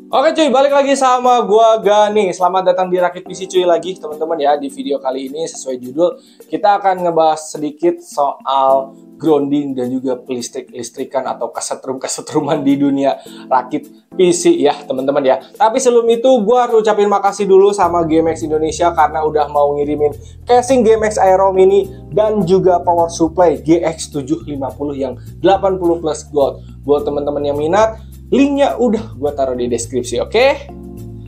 Oke cuy, balik lagi sama gua Gani. Selamat datang di Rakit PC cuy lagi teman-teman ya. Di video kali ini sesuai judul, kita akan ngebahas sedikit soal grounding dan juga listrikan atau kesetruman di dunia rakit PC ya teman-teman ya. Tapi sebelum itu gua harus ucapin makasih dulu sama GameX Indonesia karena udah mau ngirimin casing GameX Aero Mini dan juga power supply GX750 yang 80 plus gold. Buat teman-teman yang minat, linknya udah gue taruh di deskripsi, oke?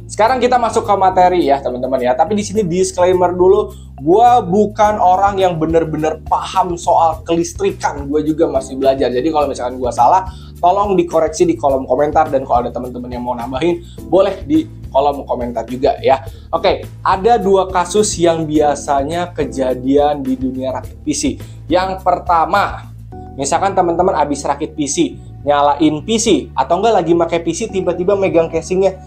Sekarang kita masuk ke materi ya teman-teman ya. Tapi di sini disclaimer dulu, gue bukan orang yang bener-bener paham soal kelistrikan. Gue juga masih belajar. Jadi kalau misalkan gue salah, tolong dikoreksi di kolom komentar. Dan kalau ada teman-teman yang mau nambahin, boleh di kolom komentar juga ya. Oke, ada dua kasus yang biasanya kejadian di dunia rakit PC. Yang pertama, misalkan teman-teman habis rakit PC, nyalain PC atau enggak lagi pakai PC, tiba-tiba megang casingnya,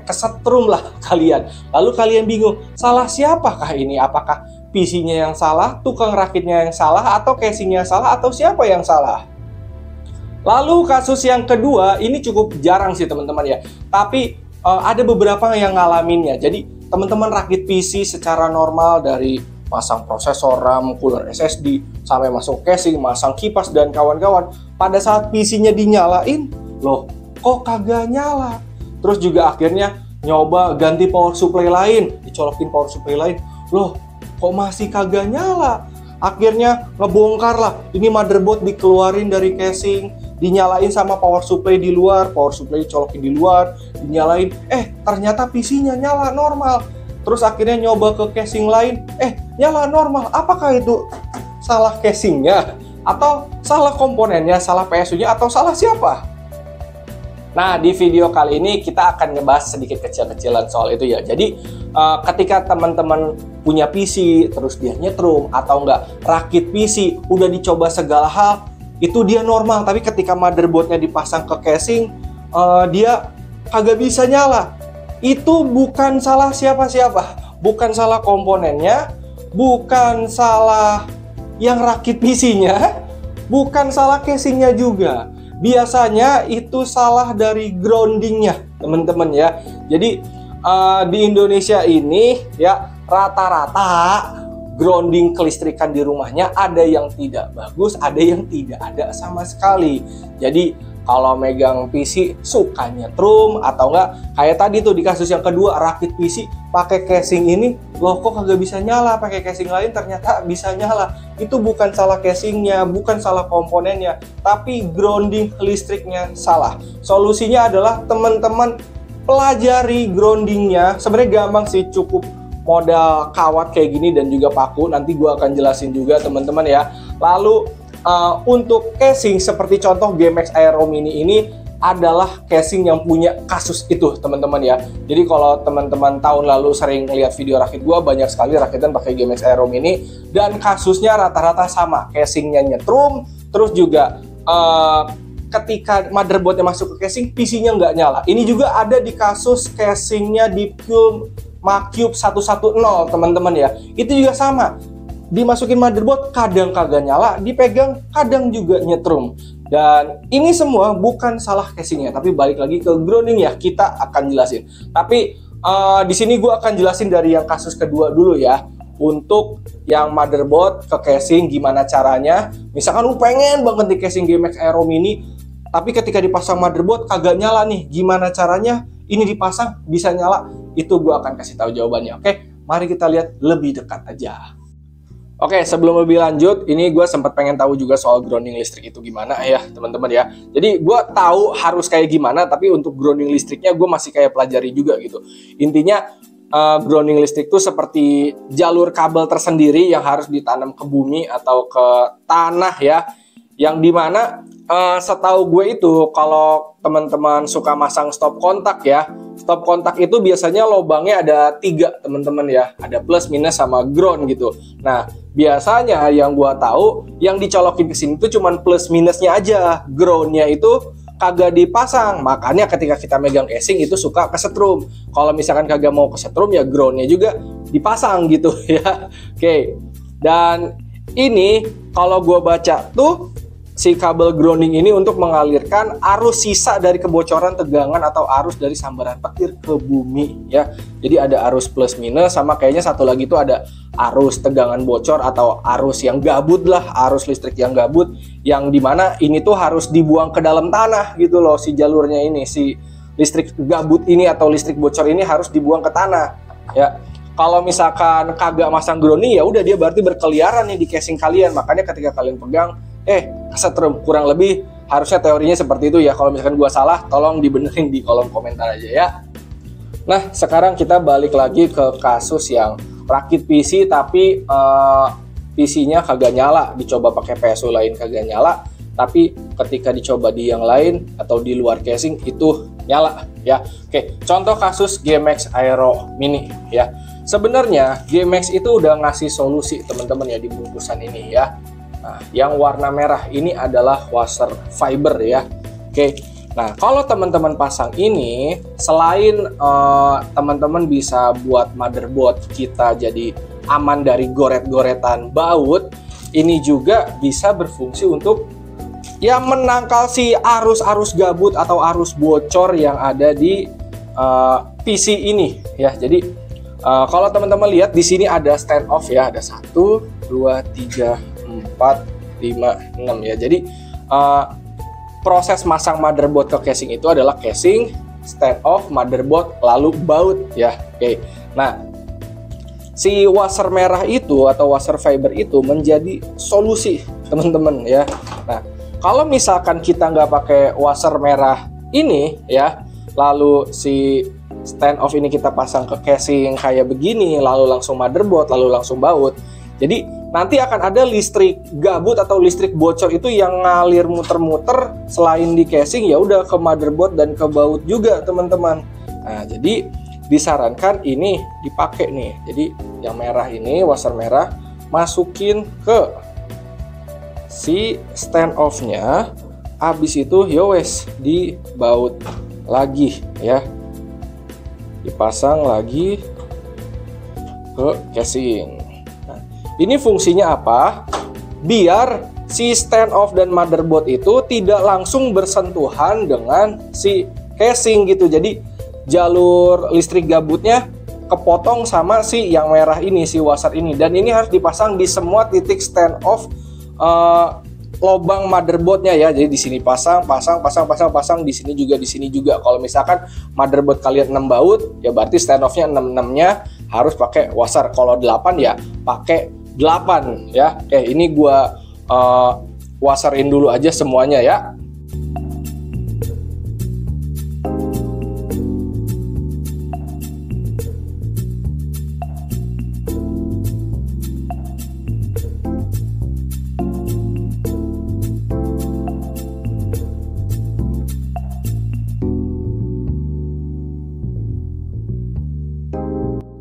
kesetrum lah kalian. Lalu kalian bingung, salah siapakah ini? Apakah PC-nya yang salah, tukang rakitnya yang salah, atau casingnya yang salah, atau siapa yang salah? Lalu kasus yang kedua, ini cukup jarang sih teman-teman ya, tapi ada beberapa yang ngalaminnya. Jadi teman-teman rakit PC secara normal dari masang prosesor, RAM, cooler SSD, sampai masuk casing, masang kipas, dan kawan-kawan. Pada saat PC-nya dinyalain, loh kok kagak nyala? Terus juga akhirnya nyoba ganti power supply lain, dicolokin power supply lain, loh kok masih kagak nyala? Akhirnya ngebongkar lah, ini motherboard dikeluarin dari casing, dinyalain sama power supply di luar, power supply dicolokin di luar, dinyalain, ternyata PC-nya nyala normal. Terus akhirnya nyoba ke casing lain, nyala normal. Apakah itu salah casingnya? Atau salah komponennya, salah PSU-nya, atau salah siapa? Nah, di video kali ini kita akan ngebahas sedikit kecil-kecilan soal itu ya. Jadi, ketika teman-teman punya PC, terus dia nyetrum, atau enggak rakit PC, udah dicoba segala hal, itu dia normal. Tapi ketika motherboardnya dipasang ke casing, dia kagak bisa nyala. Itu bukan salah siapa-siapa, bukan salah komponennya, bukan salah yang rakit PC-nya, bukan salah casingnya juga. Biasanya itu salah dari groundingnya, teman-teman ya. Jadi di Indonesia ini ya rata-rata grounding kelistrikan di rumahnya ada yang tidak bagus, ada yang tidak ada sama sekali. Jadi kalau megang PC suka nyetrum, atau enggak kayak tadi tuh di kasus yang kedua, rakit PC pakai casing ini, loh kok kagak bisa nyala, pakai casing lain ternyata bisa nyala. Itu bukan salah casingnya, bukan salah komponennya, tapi grounding listriknya salah. Solusinya adalah teman-teman pelajari groundingnya. Sebenarnya gampang sih, cukup modal kawat kayak gini dan juga paku. Nanti gua akan jelasin juga teman-teman ya. Lalu untuk casing seperti contoh GameX Aero Mini ini adalah casing yang punya kasus itu teman-teman ya. Jadi kalau teman-teman tahun lalu sering lihat video rakit gua, banyak sekali rakitan pakai GameX Aero Mini dan kasusnya rata-rata sama, casingnya nyetrum, terus juga ketika motherboardnya masuk ke casing, PC-nya nggak nyala. Ini juga ada di kasus casingnya di Macube 110 teman-teman ya. Itu juga sama, dimasukin motherboard kadang kagak nyala, dipegang kadang juga nyetrum. Dan ini semua bukan salah casingnya, tapi balik lagi ke grounding ya, kita akan jelasin. Tapi di sini gue akan jelasin dari yang kasus kedua dulu ya. Untuk yang motherboard ke casing gimana caranya. Misalkan lu pengen banget di casing GameX Aero Mini, tapi ketika dipasang motherboard kagak nyala nih, gimana caranya ini dipasang bisa nyala? Itu gue akan kasih tahu jawabannya. Oke, mari kita lihat lebih dekat aja. Oke, sebelum lebih lanjut, ini gue sempat pengen tahu juga soal grounding listrik itu gimana ya teman-teman ya. Jadi gue tahu harus kayak gimana, tapi untuk grounding listriknya gue masih kayak pelajari juga gitu. Intinya grounding listrik itu seperti jalur kabel tersendiri yang harus ditanam ke bumi atau ke tanah ya. Yang dimana setahu gue itu kalau teman-teman suka masang stop kontak ya, stop kontak itu biasanya lubangnya ada 3 teman-teman ya, ada plus, minus, sama ground gitu. Nah biasanya yang gua tahu yang dicolokin ke sini itu cuman plus minusnya aja, groundnya itu kagak dipasang. Makanya ketika kita megang casing itu suka kesetrum. Kalau misalkan kagak mau kesetrum ya groundnya juga dipasang gitu ya. Oke, dan ini kalau gua baca tuh si kabel grounding ini untuk mengalirkan arus sisa dari kebocoran tegangan atau arus dari sambaran petir ke bumi ya. Jadi ada arus plus minus, sama kayaknya satu lagi itu ada arus tegangan bocor atau arus yang gabut lah, arus listrik yang gabut, yang dimana ini tuh harus dibuang ke dalam tanah gitu loh, si jalurnya ini, si listrik gabut ini atau listrik bocor ini harus dibuang ke tanah ya. Kalau misalkan kagak masang grounding ya udah dia berarti berkeliaran nih di casing kalian, makanya ketika kalian pegang kesetrum, kurang lebih harusnya teorinya seperti itu ya. Kalau misalkan gua salah tolong dibenerin di kolom komentar aja ya. Nah sekarang kita balik lagi ke kasus yang rakit PC tapi PC-nya kagak nyala, dicoba pakai PSU lain kagak nyala, tapi ketika dicoba di yang lain atau di luar casing itu nyala ya. Oke, contoh kasus GMX Aero Mini ya. Sebenarnya GMX itu udah ngasih solusi teman-teman ya di bungkusan ini ya. Nah, yang warna merah ini adalah washer fiber ya. Oke. Nah, kalau teman-teman pasang ini, selain teman-teman bisa buat motherboard kita jadi aman dari goret-goretan baut, ini juga bisa berfungsi untuk ya menangkal si arus-arus gabut atau arus bocor yang ada di PC ini ya. Jadi kalau teman-teman lihat di sini ada stand off ya, ada 1, 2, 3, 4, 5, 6 ya. Jadi proses masang motherboard ke casing itu adalah casing, stand off, motherboard, lalu baut ya. Oke. Nah, si washer merah itu atau washer fiber itu menjadi solusi teman-teman ya. Nah, kalau misalkan kita nggak pakai washer merah ini ya, lalu si stand off ini kita pasang ke casing kayak begini, lalu langsung motherboard, lalu langsung baut. Jadi nanti akan ada listrik gabut atau listrik bocor itu yang ngalir muter-muter selain di casing ya udah ke motherboard dan ke baut juga teman-teman. Nah, jadi disarankan ini dipakai nih. Jadi yang merah ini washer merah masukin ke si stand off-nya, habis itu yowes di baut lagi ya. Dipasang lagi ke casing. Nah, ini fungsinya apa? Biar si stand off dan motherboard itu tidak langsung bersentuhan dengan si casing gitu. Jadi jalur listrik gabutnya kepotong sama si yang merah ini, si washer ini. Dan ini harus dipasang di semua titik stand off lobang motherboardnya ya. Jadi di sini pasang, di sini juga. Kalau misalkan motherboard kalian 6 baut, ya berarti stand off-nya 6-6-nya harus pakai washer. Kalau 8 ya pakai 8 ya. Oke, ini gua washerin dulu aja semuanya ya.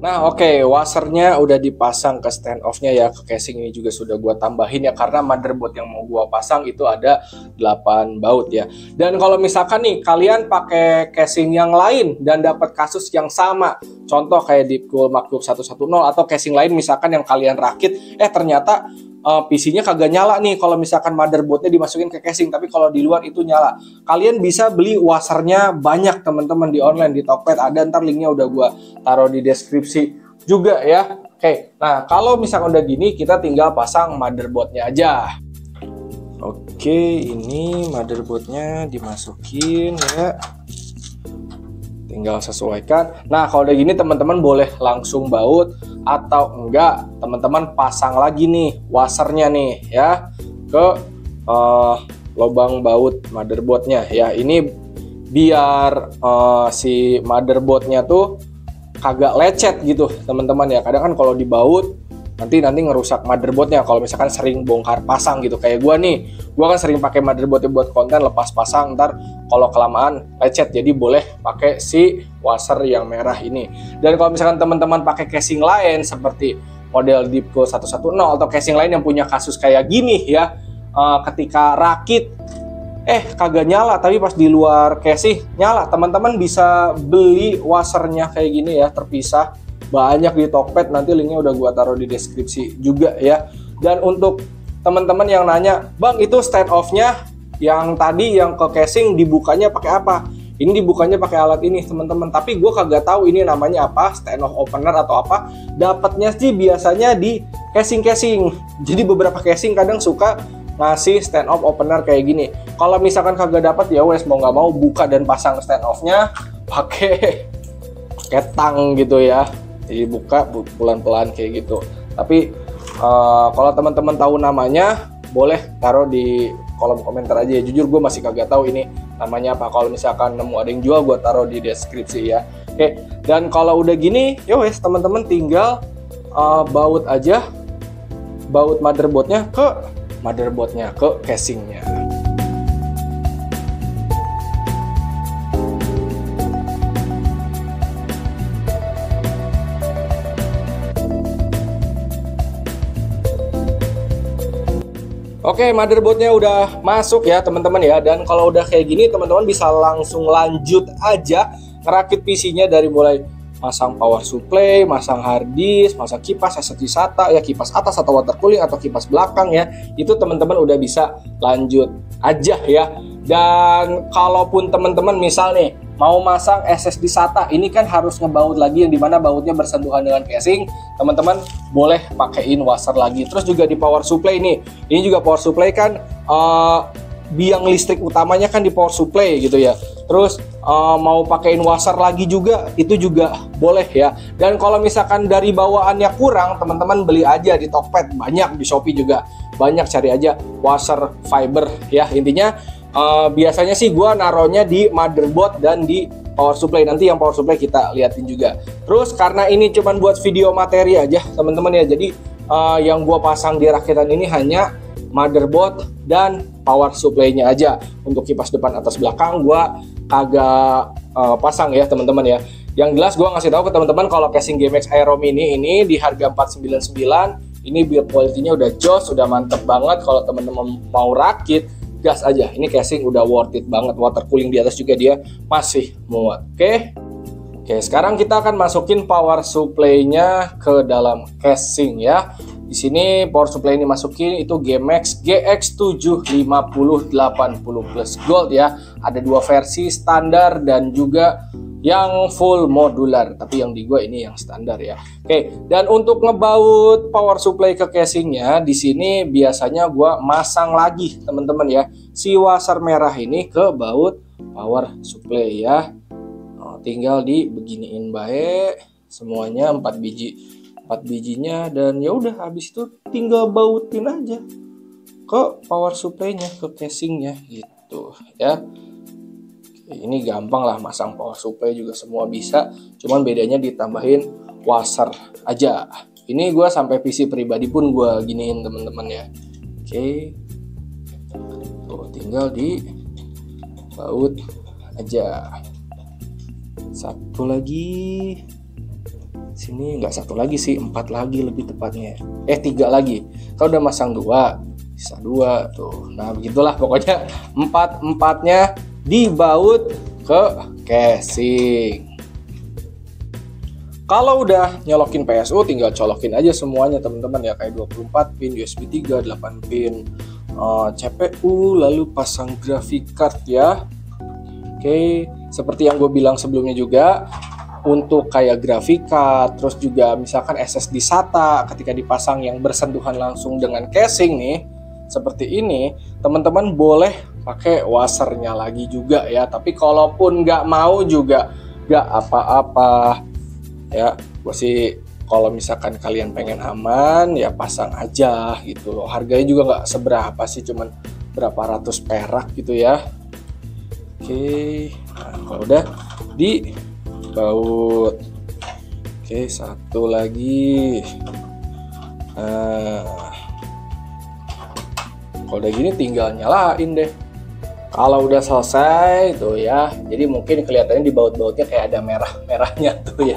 Nah oke, washernya udah dipasang ke stand off-nya ya, ke casing ini juga sudah gua tambahin ya, karena motherboard yang mau gua pasang itu ada 8 baut ya. Dan kalau misalkan nih kalian pakai casing yang lain dan dapat kasus yang sama, contoh kayak Deepcool Macbook 110 atau casing lain misalkan yang kalian rakit, ternyata PC-nya kagak nyala nih kalau misalkan motherboardnya dimasukin ke casing, tapi kalau di luar itu nyala. Kalian bisa beli washernya banyak teman-teman di online, di Tokped ada, ntar linknya udah gua taruh di deskripsi juga ya. Oke, nah kalau misalkan udah gini kita tinggal pasang motherboardnya aja. Oke, ini motherboardnya dimasukin ya. Tinggal sesuaikan. Nah kalau udah gini teman-teman boleh langsung baut atau enggak teman-teman pasang lagi nih washernya nih ya ke lubang baut motherboardnya ya. Ini biar si motherboardnya tuh kagak lecet gitu teman-teman ya. Kadang kan kalau dibaut nanti ngerusak motherboardnya kalau misalkan sering bongkar pasang gitu. Kayak gua kan sering pakai motherboardnya buat konten, lepas pasang ntar kalau kelamaan lecet, jadi boleh pakai si washer yang merah ini. Dan kalau misalkan teman-teman pakai casing lain seperti model Deepcool 110 atau casing lain yang punya kasus kayak gini ya, ketika rakit kagak nyala tapi pas di luar casing nyala, teman-teman bisa beli washernya kayak gini ya, terpisah. Banyak di Tokped, nanti linknya udah gua taruh di deskripsi juga ya. Dan untuk teman-teman yang nanya, "Bang, itu stand off-nya yang tadi yang ke casing dibukanya pakai apa?" Ini dibukanya pakai alat ini, teman-teman. Tapi gue kagak tahu ini namanya apa, stand off opener atau apa. Dapatnya sih biasanya di casing-casing. Jadi beberapa casing kadang suka ngasih stand off opener kayak gini. Kalau misalkan kagak dapat, ya wes mau nggak mau buka dan pasang stand off-nya pakai tang gitu ya. Jadi buka pelan-pelan kayak gitu. Tapi kalau teman-teman tahu namanya, boleh taruh di kolom komentar aja ya. Jujur gue masih kagak tahu ini namanya apa. Kalau misalkan nemu ada yang jual, gue taruh di deskripsi ya. Oke, dan kalau udah gini, ya wes teman-teman tinggal baut aja, baut motherboardnya ke casingnya. Oke, motherboardnya udah masuk ya teman-teman ya. Dan kalau udah kayak gini, teman-teman bisa langsung lanjut aja ngerakit PC-nya dari mulai masang power supply, masang hard disk, masang kipas SSD SATA ya, kipas atas atau water cooling atau kipas belakang ya. Itu teman-teman udah bisa lanjut aja ya. Dan kalaupun teman-teman misal nih mau masang SSD SATA, ini kan harus ngebaut lagi yang dimana bautnya bersentuhan dengan casing. Teman-teman boleh pakein washer lagi. Terus juga di power supply nih, ini juga power supply kan biang listrik utamanya kan di power supply gitu ya. Terus mau pakein washer lagi juga, itu juga boleh ya. Dan kalau misalkan dari bawaannya kurang, teman-teman beli aja di Tokped, banyak di Shopee juga banyak, cari aja washer fiber ya. Intinya biasanya sih gua naruhnya di motherboard dan di power supply. Nanti yang power supply kita liatin juga. Terus karena ini cuman buat video materi aja teman-teman ya, jadi yang gua pasang di rakitan ini hanya motherboard dan power supply-nya aja. Untuk kipas depan atas belakang gua kagak pasang ya teman-teman ya. Yang jelas gua ngasih tahu ke teman-teman kalau casing GMX Aero Mini ini di harga 499, ini build quality-nya udah jos, udah mantep banget. Kalau teman-teman mau rakit, gas aja. Ini casing udah worth it banget. Water cooling di atas juga dia masih muat. Oke, sekarang kita akan masukin power supply-nya ke dalam casing ya. Di sini power supply ini masukin itu GMX GX75080 Plus Gold ya. Ada dua versi, standar dan juga yang full modular, tapi yang di gua ini yang standar ya. Oke, dan untuk ngebaut power supply ke casingnya, di sini biasanya gua masang lagi teman-teman ya, si washer merah ini ke baut power supply ya. Tinggal dibeginiin baik semuanya 4 bijinya, dan ya udah habis itu tinggal bautin aja ke power supply-nya, ke casingnya gitu ya. Ini gampang lah, masang power supply juga semua bisa, cuman bedanya ditambahin washer aja. Ini gue sampai PC pribadi pun gue giniin teman-teman ya. Oke, tuh tinggal di baut aja. Satu lagi sini, nggak satu lagi sih, 4 lagi lebih tepatnya. 3 lagi. Kalau udah masang 2, bisa 2 tuh. Nah begitulah pokoknya, 4-4-nya dibaut ke casing. Kalau udah nyolokin PSU, tinggal colokin aja semuanya teman-teman ya, kayak 24 pin USB 3, 8 pin CPU, lalu pasang graphic card ya. Oke, seperti yang gue bilang sebelumnya juga, untuk kayak graphic card, terus juga misalkan SSD SATA ketika dipasang yang bersentuhan langsung dengan casing nih, seperti ini, teman-teman boleh pakai washernya lagi juga ya. Tapi kalaupun nggak mau juga nggak apa-apa ya. Gue sih kalau misalkan kalian pengen aman ya pasang aja gitu loh. Harganya juga nggak seberapa sih, cuman berapa ratus perak gitu ya. Oke, nah kalau udah dibaut. Oke, satu lagi. Kalau udah gini tinggal nyalain deh. Kalau udah selesai tuh ya, jadi mungkin kelihatannya di baut-bautnya kayak ada merah-merahnya tuh ya.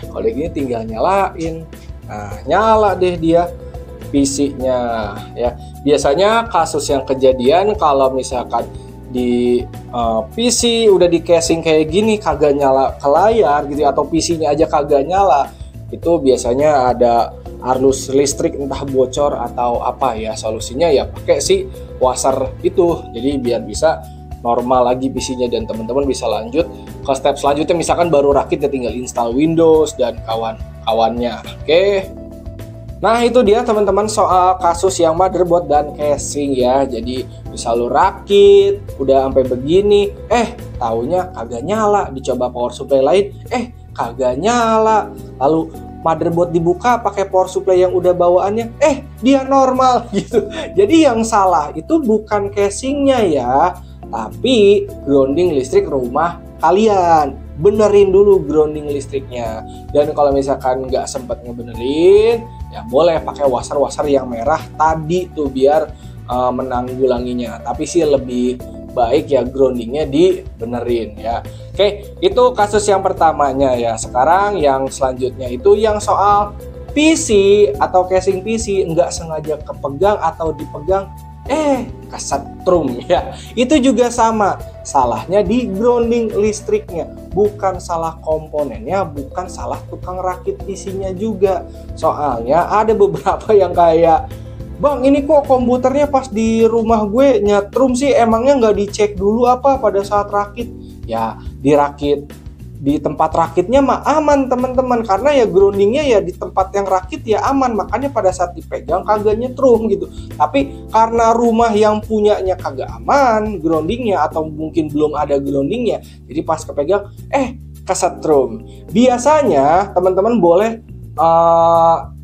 Kalau udah gini tinggal nyalain. Nah, nyala deh dia PC-nya ya. Biasanya kasus yang kejadian kalau misalkan di PC udah di casing kayak gini kagak nyala ke layar gitu, atau PC-nya aja kagak nyala, itu biasanya arus listrik entah bocor atau apa ya, solusinya ya pakai si washer itu, jadi biar bisa normal lagi PC-nya dan teman-teman bisa lanjut ke step selanjutnya, misalkan baru rakit ya tinggal install Windows dan kawan-kawannya. Oke. Nah itu dia teman-teman soal kasus yang motherboard dan casing ya. Jadi bisa lu rakit udah sampai begini, taunya kagak nyala, dicoba power supply lain, kagak nyala. Lalu motherboard dibuka pakai power supply yang udah bawaannya, dia normal gitu. Jadi yang salah itu bukan casingnya ya, tapi grounding listrik rumah kalian. Benerin dulu grounding listriknya. Dan kalau misalkan nggak sempet ngebenerin, ya boleh pakai washer yang merah tadi tuh biar menanggulanginya. Tapi sih lebih baik ya groundingnya dibenerin ya. Oke, itu kasus yang pertamanya ya. Sekarang yang selanjutnya itu yang soal PC atau casing PC nggak sengaja kepegang atau dipegang, kesetrum ya. Itu juga sama, salahnya di grounding listriknya, bukan salah komponennya, bukan salah tukang rakit PC-nya juga. Soalnya ada beberapa yang kayak, bang ini kok komputernya pas di rumah gue nyetrum sih, emangnya nggak dicek dulu apa pada saat rakit? Ya dirakit di tempat rakitnya mah aman teman-teman, karena ya groundingnya ya di tempat yang rakit ya aman, makanya pada saat dipegang kagak nyetrum gitu. Tapi karena rumah yang punyanya kagak aman groundingnya, atau mungkin belum ada groundingnya, jadi pas kepegang kesetrum. Biasanya teman-teman boleh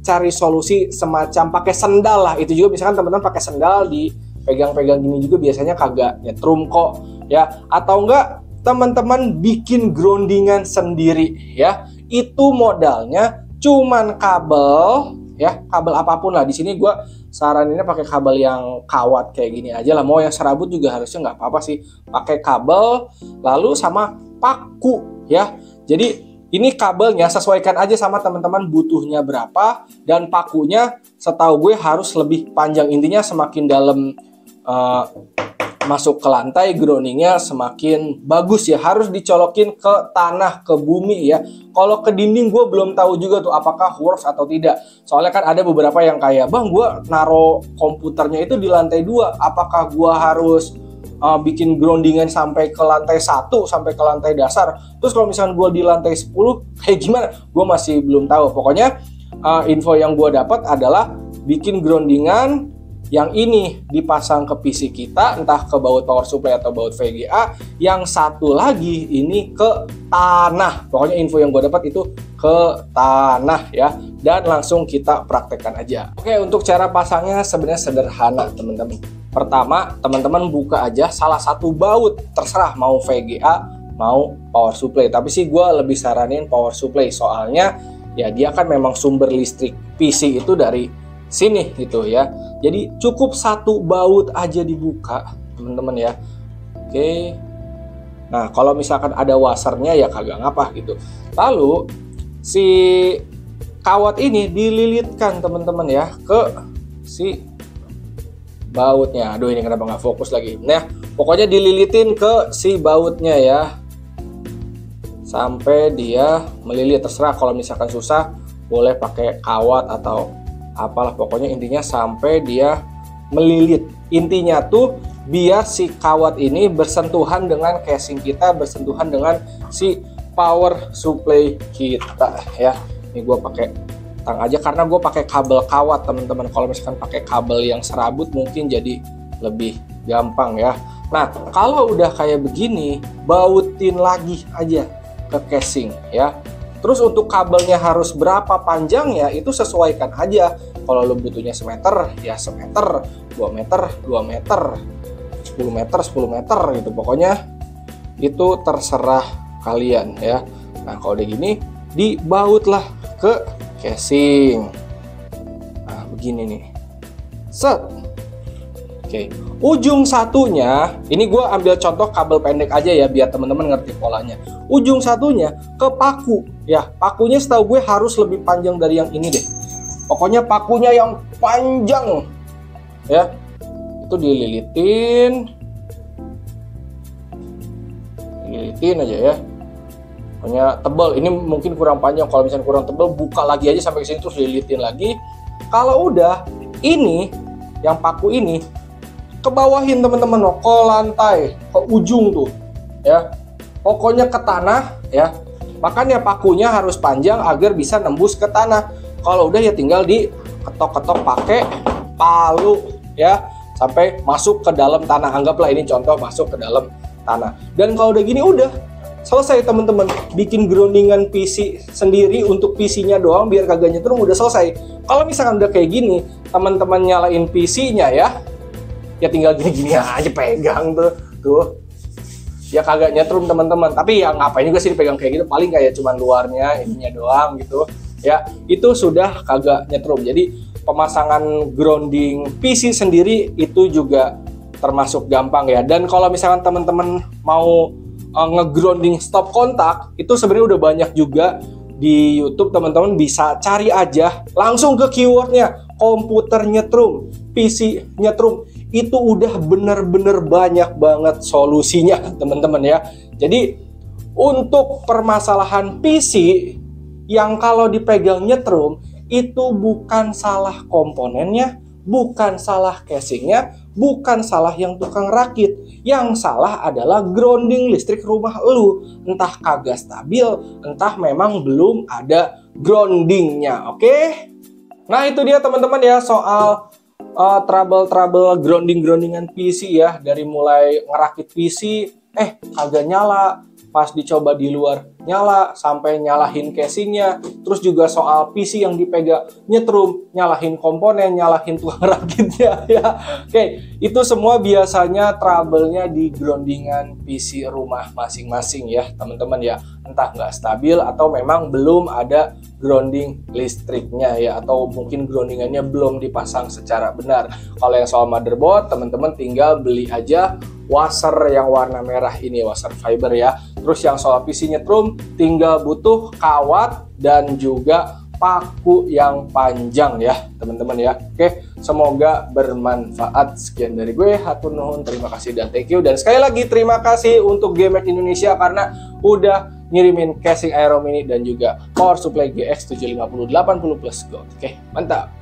cari solusi semacam pakai sendal lah. Itu juga misalkan teman-teman pakai sendal dipegang-pegang gini juga biasanya kagak nyetrum kok ya. Atau enggak teman-teman bikin groundingan sendiri ya. Itu modalnya cuman kabel ya, kabel apapun lah. Di sini gue saraninnya pakai kabel yang kawat kayak gini aja lah. Mau yang serabut juga harusnya nggak apa-apa sih. Pakai kabel lalu sama paku ya. Jadi ini kabelnya sesuaikan aja sama teman-teman butuhnya berapa, dan pakunya setahu gue harus lebih panjang. Intinya semakin dalam masuk ke lantai, groundingnya semakin bagus ya. Harus dicolokin ke tanah, ke bumi ya. Kalau ke dinding gue belum tahu juga tuh apakah works atau tidak. Soalnya kan ada beberapa yang kayak, bang gue naro komputernya itu di lantai 2, apakah gue harus bikin groundingan sampai ke lantai 1, sampai ke lantai dasar? Terus kalau misalnya gue di lantai 10 kayak gimana? Gue masih belum tahu. Pokoknya info yang gue dapat adalah bikin groundingan yang ini dipasang ke PC kita, entah ke baut power supply atau baut VGA. Yang satu lagi ini ke tanah. Pokoknya info yang gue dapat itu ke tanah ya. Dan langsung kita praktekkan aja. Oke, untuk cara pasangnya sebenarnya sederhana teman-teman. Pertama, teman-teman buka aja salah satu baut, terserah mau VGA mau power supply. Tapi sih gue lebih saranin power supply, soalnya ya dia kan memang sumber listrik PC itu dari sini gitu ya. Jadi cukup satu baut aja dibuka teman-teman ya. Oke. Nah kalau misalkan ada washernya ya kagak ngapa gitu. Lalu si kawat ini dililitkan teman-teman ya ke si bautnya. Aduh ini kenapa nggak fokus lagi. Nah pokoknya dililitin ke si bautnya ya, sampai dia melilit. Terserah kalau misalkan susah boleh pakai kawat atau apalah, pokoknya intinya sampai dia melilit. Intinya tuh biar si kawat ini bersentuhan dengan casing kita, bersentuhan dengan si power supply kita ya. Ini gue pakai tang aja karena gue pakai kabel kawat teman-teman. Kalau misalkan pakai kabel yang serabut mungkin jadi lebih gampang ya. Nah kalau udah kayak begini, bautin lagi aja ke casing ya. Terus untuk kabelnya harus berapa panjangnya itu sesuaikan aja. Kalau lo butuhnya semeter ya semeter, 2 meter 2 meter, 10 meter 10 meter gitu. Pokoknya itu terserah kalian ya. Nah kalau udah gini dibautlah ke casing. Nah begini nih. Set. Oke. Ujung satunya, ini gue ambil contoh kabel pendek aja ya biar teman-teman ngerti polanya. Ujung satunya ke paku ya. Pakunya setahu gue harus lebih panjang dari yang ini deh. Pokoknya pakunya yang panjang ya. Itu dililitin aja ya. Pokoknya tebal, ini mungkin kurang panjang. Kalau misalnya kurang tebal, buka lagi aja sampai ke sini terus lilitin lagi. Kalau udah, ini yang paku ini ke bawahin teman-teman, ke lantai, ke ujung tuh ya. Pokoknya ke tanah ya. Makanya pakunya harus panjang agar bisa nembus ke tanah. Kalau udah ya tinggal diketok-ketok pakai palu ya sampai masuk ke dalam tanah. Anggaplah ini contoh masuk ke dalam tanah. Dan kalau udah gini udah selesai teman-teman. Bikin groundingan PC sendiri untuk PC-nya doang biar kagak nyetrum udah selesai. Kalau misalkan udah kayak gini, teman-teman nyalain PC-nya ya tinggal gini-gini aja pegang tuh. Ya kagak nyetrum teman-teman. Tapi ya ngapain juga sih dipegang kayak gitu, paling kayak cuman luarnya, ininya doang gitu. Ya, itu sudah kagak nyetrum. Jadi pemasangan grounding PC sendiri itu juga termasuk gampang ya. Dan kalau misalkan teman-teman mau nge-grounding stop kontak, itu sebenarnya udah banyak juga di YouTube. Teman-teman bisa cari aja langsung ke keywordnya komputer nyetrum, PC nyetrum. Itu udah bener-bener banyak banget solusinya teman-teman ya. Jadi untuk permasalahan PC yang kalau dipegang nyetrum itu bukan salah komponennya, bukan salah casingnya, bukan salah yang tukang rakit. Yang salah adalah grounding listrik rumah lu. Entah kagak stabil, entah memang belum ada groundingnya. Oke? Nah itu dia teman-teman ya soal trouble groundingan PC ya. Dari mulai ngerakit PC kagak nyala, pas dicoba di luar nyala, sampai nyalahin casingnya. Terus juga soal PC yang dipegang nyetrum, nyalahin komponen, nyalahin tukang rakitnya ya. Oke, itu semua biasanya trouble-nya di groundingan PC rumah masing-masing ya teman-teman ya. Entah nggak stabil atau memang belum ada grounding listriknya ya, atau mungkin groundingannya belum dipasang secara benar. Kalau yang soal motherboard, teman-teman tinggal beli aja washer yang warna merah ini, washer fiber ya. Terus yang soal PC nyetrum tinggal butuh kawat dan juga paku yang panjang ya teman-teman ya. Oke, semoga bermanfaat. Sekian dari gue, hatur nuhun, terima kasih dan thank you. Dan sekali lagi terima kasih untuk GMAX Indonesia karena udah ngirimin casing Aero Mini dan juga power supply GX 750 80 plus gold. Oke, mantap.